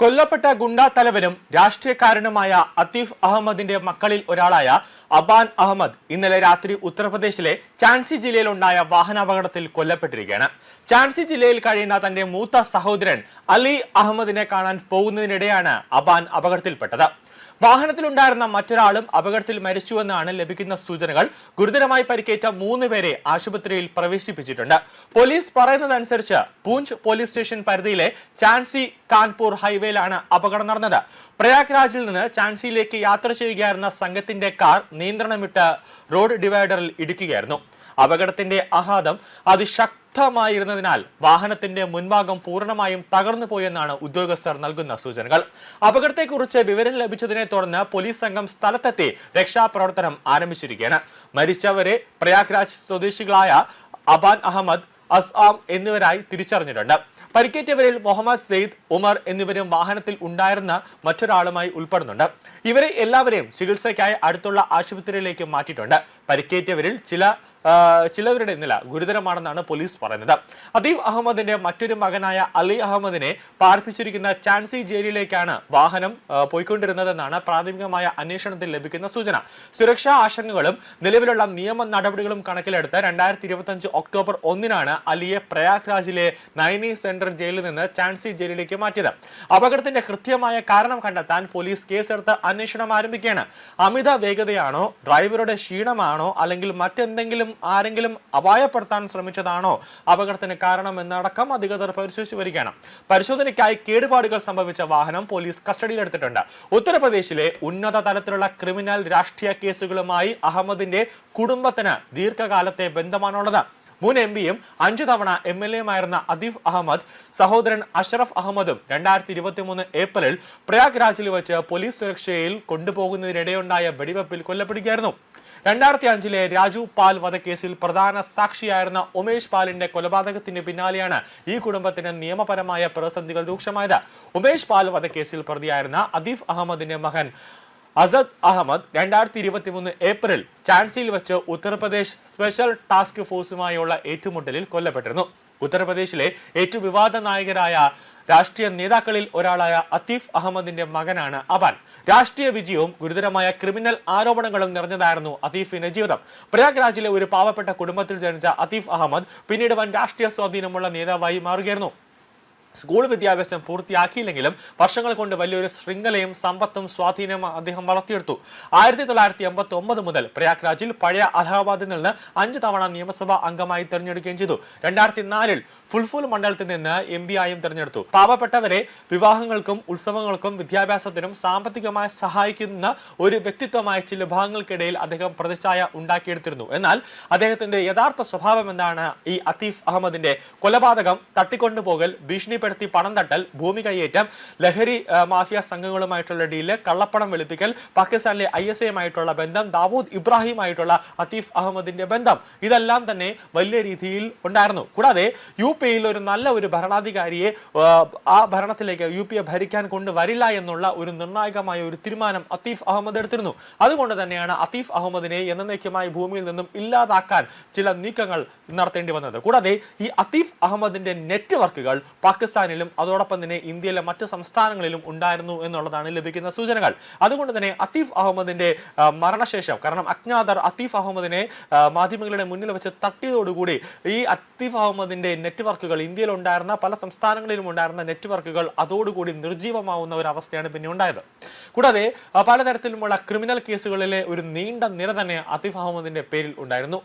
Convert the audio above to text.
കൊല്ലപ്പെട്ട ഗുണ്ടാ തലവനും രാഷ്ട്രീയക്കാരനുമായ അത്തീഫ് അഹമ്മദിന്റെ മക്കളിൽ ഒരാളായ അബാൻ അഹമ്മദ് ഇന്നലെ രാത്രി ഉത്തർപ്രദേശിലെ ഝാൻസി ജില്ലയിലുണ്ടായ വാഹനാപകടത്തിൽ കൊല്ലപ്പെട്ടിരിക്കുകയാണ്. ഝാൻസി ജില്ലയിൽ കഴിയുന്ന തന്റെ മൂത്ത സഹോദരൻ അലി അഹമ്മദിനെ കാണാൻ പോകുന്നതിനിടെയാണ് അബാൻ അപകടത്തിൽപ്പെട്ടത്. വാഹനത്തിലുണ്ടായിരുന്ന മറ്റൊരാളും അപകടത്തിൽ മരിച്ചുവെന്നാണ് ലഭിക്കുന്ന സൂചനകൾ. ഗുരുതരമായി പരിക്കേറ്റ 3 പേരെ ആശുപത്രിയിൽ പ്രവേശിപ്പിച്ചിട്ടുണ്ട്. പോലീസ് പറയുന്നതനുസരിച്ച് പൂഞ്ച് പോലീസ് സ്റ്റേഷൻ പരിധിയിലെ ഝാൻസി കാൺപൂർ ഹൈവേയിലാണ് അപകടം നടന്നത്. പ്രയാഗ്രാജിൽ നിന്ന് ഝാൻസിയിലേക്ക് യാത്ര ചെയ്യുകയായിരുന്ന സംഘത്തിന്റെ കാർ നിയന്ത്രണം വിട്ട് റോഡ് ഡിവൈഡറിൽ ഇടിക്കുകയായിരുന്നു. അപകടത്തിന്റെ ആഘാതം അതിശക്തമായിരുന്നതിനാൽ വാഹനത്തിന്റെ മുൻഭാഗം പൂർണ്ണമായും തകർന്നു പോയെന്നാണ് ഉദ്യോഗസ്ഥർ നൽകുന്ന സൂചനകൾ. അപകടത്തെക്കുറിച്ച് വിവരം ലഭിച്ചതിനെ തുടർന്ന് പോലീസ് സംഘം സ്ഥലത്തെത്തി രക്ഷാപ്രവർത്തനം ആരംഭിച്ചിരിക്കുകയാണ്. മരിച്ചവരെ പ്രയാഗ്രാജ് സ്വദേശികളായ അബാൻ അഹമ്മദ്, അസ്ആം എന്നിവരായി തിരിച്ചറിഞ്ഞിട്ടുണ്ട്. പരിക്കേറ്റവരിൽ മുഹമ്മദ് സെയ്ദ്, ഉമർ എന്നിവരും വാഹനത്തിൽ ഉണ്ടായിരുന്ന മറ്റൊരാളുമായി ഉൾപ്പെടുന്നുണ്ട്. ഇവരെ എല്ലാവരെയും ചികിത്സയ്ക്കായി അടുത്തുള്ള ആശുപത്രിയിലേക്ക് മാറ്റിയിട്ടുണ്ട്. പരിക്കേറ്റവരിൽ ചിലവരുടെ നില ഗുരുതരമാണെന്നാണ് പോലീസ് പറയുന്നത്. അദീഫ് അഹമ്മദിന്റെ മറ്റൊരു മകനായ അലി അഹമ്മദിനെ പാർപ്പിച്ചിരിക്കുന്ന ഝാൻസി ജയിലിലേക്കാണ് വാഹനം പോയിക്കൊണ്ടിരുന്നതെന്നാണ് പ്രാഥമികമായ അന്വേഷണത്തിൽ ലഭിക്കുന്ന സൂചന. സുരക്ഷാ ആശങ്കകളും നിലവിലുള്ള നിയമ നടപടികളും കണക്കിലെടുത്ത് 2025 ഒക്ടോബർ 1 അലിയെ പ്രയാഗ്രാജിലെ നൈനി സെൻട്രൽ ജയിലിൽ നിന്ന് ഝാൻസി ജയിലിലേക്ക് മാറ്റിയത്. അപകടത്തിന്റെ കൃത്യമായ കാരണം കണ്ടെത്താൻ പോലീസ് കേസെടുത്ത് അന്വേഷണം ആരംഭിക്കുകയാണ്. അമിത വേഗതയാണോ, ഡ്രൈവറുടെ ക്ഷീണമാണോ, അല്ലെങ്കിൽ മറ്റെന്തെങ്കിലും ആരെങ്കിലും അപായപ്പെടുത്താൻ ശ്രമിച്ചതാണോ അപകടത്തിന് കാരണമെന്നടക്കം അധികൃതർ പരിശോധിച്ചു വരികയാണ്. പരിശോധനയ്ക്കായി കേടുപാടുകൾ സംഭവിച്ച വാഹനം പോലീസ് കസ്റ്റഡിയിലെടുത്തിട്ടുണ്ട്. ഉത്തർപ്രദേശിലെ ഉന്നത തലത്തിലുള്ള ക്രിമിനൽ രാഷ്ട്രീയ കേസുകളുമായി അഹമ്മദിന്റെ കുടുംബത്തിന് ദീർഘകാലത്തെ ബന്ധമാണുള്ളത്. മുൻ എംപിയും 5 തവണ MLAയുമായിരുന്ന അദീഫ് അഹമ്മദ് സഹോദരൻ അഷ്റഫ് അഹമ്മദും 2023 ഏപ്രിലിൽ പ്രയാഗ്രാജിൽ വെച്ച് പോലീസ് സുരക്ഷയിൽ കൊണ്ടുപോകുന്നതിനിടെയുണ്ടായ വെടിവെപ്പിൽ കൊല്ലപ്പെടുകയായിരുന്നു. 2005 രാജു പാൽ വധക്കേസിൽ പ്രധാന സാക്ഷിയായിരുന്ന ഉമേഷ് പാലിന്റെ കൊലപാതകത്തിന് പിന്നാലെയാണ് ഈ കുടുംബത്തിന് നിയമപരമായ പ്രതിസന്ധികൾ രൂക്ഷമായത്. ഉമേഷ് പാൽ വധക്കേസിൽ പ്രതിയായിരുന്ന അദീഫ് അഹമ്മദിന്റെ മകൻ അസദ് അഹമ്മദ് 2023 ഏപ്രിൽ ഝാൻസിയിൽ വെച്ച് ഉത്തർപ്രദേശ് സ്പെഷ്യൽ ടാസ്ക് ഫോഴ്സുമായുള്ള ഏറ്റുമുട്ടലിൽ കൊല്ലപ്പെട്ടിരുന്നു. ഉത്തർപ്രദേശിലെ ഏറ്റവും വിവാദ നായകരായ രാഷ്ട്രീയ നേതാക്കളിൽ ഒരാളായ അത്തീഫ് അഹമ്മദിന്റെ മകനാണ് അബാൻ. രാഷ്ട്രീയ വിജയവും ഗുരുതരമായ ക്രിമിനൽ ആരോപണങ്ങളും നിറഞ്ഞതായിരുന്നു അത്തീഫിന്റെ ജീവിതം. പ്രയാഗ്രാജിലെ ഒരു പാവപ്പെട്ട കുടുംബത്തിൽ ജനിച്ച അത്തീഫ് അഹമ്മദ് പിന്നീട് വൻ രാഷ്ട്രീയ സ്വാധീനമുള്ള നേതാവായി മാറുകയായിരുന്നു. സ്കൂൾ വിദ്യാഭ്യാസം പൂർത്തിയാക്കിയില്ലെങ്കിലും വർഷങ്ങൾ കൊണ്ട് വലിയൊരു ശൃംഖലയും സമ്പത്തും സ്വാധീനവും അദ്ദേഹം വളർത്തിയെടുത്ു. 1989 മുതൽ പ്രയാഗ്രാജിൽ പഴയ അലഹാബാദിൽ നിന്ന് 5 തവണ നിയമസഭാ അംഗമായി തെരഞ്ഞെടുക്കുകയും ചെയ്തു. 2004 ഫുൽഫുൽ മണ്ഡലത്തിൽ നിന്ന് MP ആയും തെരഞ്ഞെടുത്തു. പാവപ്പെട്ടവരെ വിവാഹങ്ങൾക്കും ഉത്സവങ്ങൾക്കും വിദ്യാഭ്യാസത്തിനും സാമ്പത്തികമായി സഹായിക്കുന്ന ഒരു വ്യക്തിത്വമായ ചില വിഭാഗങ്ങൾക്കിടയിൽ അദ്ദേഹം പ്രതിച്ഛായ ഉണ്ടാക്കിയെടുത്തിരുന്നു. എന്നാൽ അദ്ദേഹത്തിന്റെ യഥാർത്ഥ സ്വഭാവം എന്താണ്? ഈ അത്തീഫ് അഹമ്മദിന്റെ കൊലപാതകം, തട്ടിക്കൊണ്ടുപോകൽ, ഭീഷണിപ്പെടുത്തി പണം തട്ടൽ, ഭൂമി കയ്യേറ്റം, ലഹരി മാഫിയ സംഘങ്ങളുമായിട്ടുള്ള ഡീല്, കള്ളപ്പണം വെളുപ്പിക്കൽ, പാകിസ്ഥാനിലെ ISAയുമായിട്ടുള്ള ബന്ധം, ദാവൂദ് ഇബ്രാഹിമായിട്ടുള്ള അത്തീഫ് അഹമ്മദിന്റെ ബന്ധം, ഇതെല്ലാം തന്നെ വലിയ രീതിയിൽ ഉണ്ടായിരുന്നു. കൂടാതെ UPയിൽ ഒരു നല്ല ഒരു ഭരണാധികാരിയെ ആ ഭരണത്തിലേക്ക് UPയെ ഭരിക്കാൻ കൊണ്ടുവരില്ല എന്നുള്ള ഒരു നിർണായകമായ ഒരു തീരുമാനം അത്തീഫ് അഹമ്മദ് എടുത്തിരുന്നു. അതുകൊണ്ട് തന്നെയാണ് അത്തീഫ് അഹമ്മദിനെ എന്നേക്കുമായി ഭൂമിയിൽ നിന്നും ഇല്ലാതാക്കാൻ ചില നീക്കങ്ങൾ നടത്തേണ്ടി വന്നത്. കൂടാതെ ഈ അത്തീഫ് അഹമ്മദിന്റെ നെറ്റ്വർക്കുകൾ പാകിസ്ഥാനിലും അതോടൊപ്പം തന്നെ ഇന്ത്യയിലെ മറ്റ് സംസ്ഥാനങ്ങളിലും ഉണ്ടായിരുന്നു എന്നുള്ളതാണ് ലഭിക്കുന്ന സൂചനകൾ. അതുകൊണ്ട് തന്നെ അത്തീഫ് അഹമ്മദിന്റെ മരണശേഷം, കാരണം അജ്ഞാതർ അത്തീഫ് അഹമ്മദിനെ മാധ്യമങ്ങളുടെ മുന്നിൽ വെച്ച് തട്ടിയതോടുകൂടി ഈ അത്തീഫ് അഹമ്മദിന്റെ നെറ്റ്വർക്കുകൾ, ഇന്ത്യയിൽ ഉണ്ടായിരുന്ന പല സംസ്ഥാനങ്ങളിലും ഉണ്ടായിരുന്ന നെറ്റ്വർക്കുകൾ അതോടുകൂടി നിർജീവമാവുന്ന ഒരു അവസ്ഥയാണ് പിന്നെ ഉണ്ടായത്. കൂടാതെ പലതരത്തിലുമുള്ള ക്രിമിനൽ കേസുകളിലെ ഒരു നീണ്ട നിര തന്നെ അത്തീഫ് അഹമ്മദിന്റെ പേരിൽ ഉണ്ടായിരുന്നു.